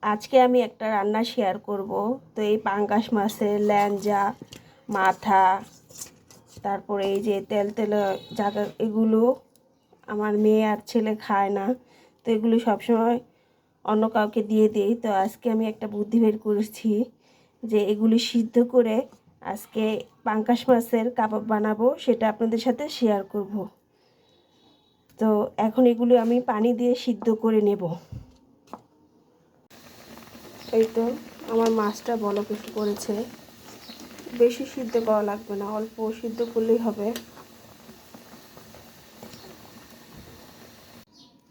আজকে আমি একটা রান্না শেয়ার করব। তো এই পাঙ্গাস মাছের ল্যাঞ্জা, মাথা, তারপরে এই যে তেল তেল জায়গা, এগুলো আমার মেয়ে আর ছেলে খায় না। তো এগুলো সবসময় অন্য কাউকে দিয়ে দিই। তো আজকে আমি একটা বুদ্ধি বের করেছি যে এগুলি সিদ্ধ করে আজকে পাঙ্গাস মাছের কাবাব বানাবো, সেটা আপনাদের সাথে শেয়ার করব। তো এখন এগুলো আমি পানি দিয়ে সিদ্ধ করে নেব। এই তো আমার মাছটা বলক একটু করেছে, বেশি সিদ্ধ করা লাগবে না, অল্প সিদ্ধ করলেই হবে।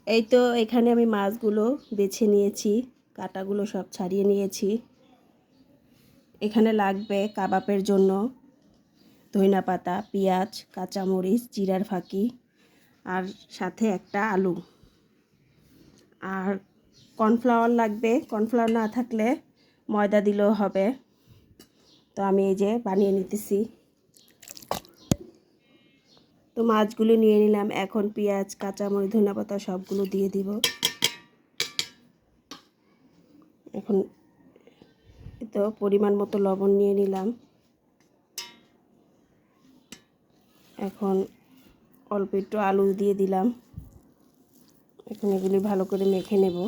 এই তো এখানে আমি মাছগুলো বেছে নিয়েছি, কাঁটাগুলো সব ছাড়িয়ে নিয়েছি। এখানে লাগবে কাবাবের জন্য ধনিয়া পাতা, পেঁয়াজ, কাঁচামরিচ, জিরার ফাঁকি, আর সাথে একটা আলু। আর কর্নফ্লাওয়ার লাগবে, কর্নফ্লাওয়ার না থাকলে ময়দা দিলেও হবে। তো আমি এই যে বানিয়ে নিতেছি। তো মাছগুলো নিয়ে নিলাম, এখন পেঁয়াজ, কাঁচামরিচ, ধনিয়া পাতা সবগুলো দিয়ে দিব। এখন তো পরিমাণ মতো লবণ নিয়ে নিলাম। এখন অল্প একটু আলু দিয়ে দিলাম। এখন এগুলি ভালো করে মেখে নেব।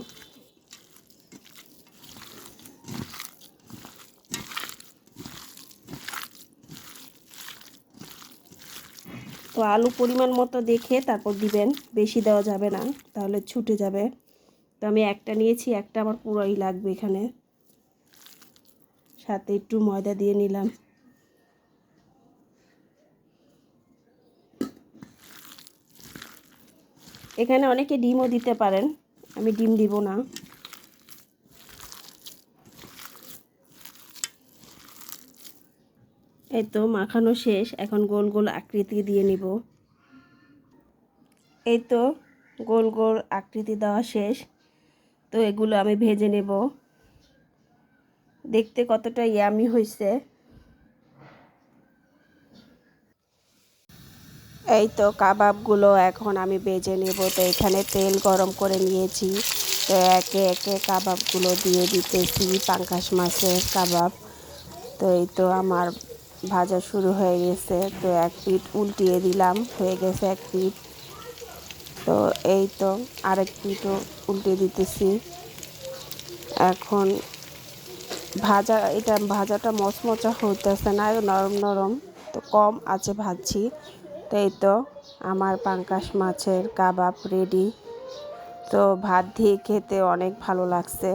তো আলু পরিমাণ মতো দেখে তারপর দিবেন, বেশি দেওয়া যাবে না, তাহলে ছুটে যাবে। তো আমি একটা নিয়েছি, একটা আমার পুরোই লাগবে। এখানে সাথে একটু ময়দা দিয়ে নিলাম। এখানে অনেকে ডিমও দিতে পারেন, আমি ডিম দিব না। এই তো মাখানো শেষ, এখন গোল গোল আকৃতি দিয়ে নিব। এই তো গোল গোল আকৃতি দেওয়া শেষ। তো এগুলো আমি ভেজে নেব। দেখতে কতটা ইয়ামি হয়েছে। এই তো কাবাবগুলো এখন আমি ভেজে নেব। তো এখানে তেল গরম করে নিয়েছি। তো একে একে কাবাবগুলো দিয়ে দিতেছি, পাঙ্গাস মাছের কাবাব। তো এই তো আমার ভাজা শুরু হয়ে গেছে। তো এক পিঠ উল্টিয়ে দিলাম, হয়ে গেছে এক পিঠ। তো এই তো আরেক পিঠও উল্টে দিতেছি। এখন ভাজাটা মচমচা হইতেছে না, নরম নরম। তো কম আছে ভাজছি। তো এই তো আমার পাঙ্গাস মাছের কাবাব রেডি। তো ভাত দিয়ে খেতে অনেক ভালো লাগছে।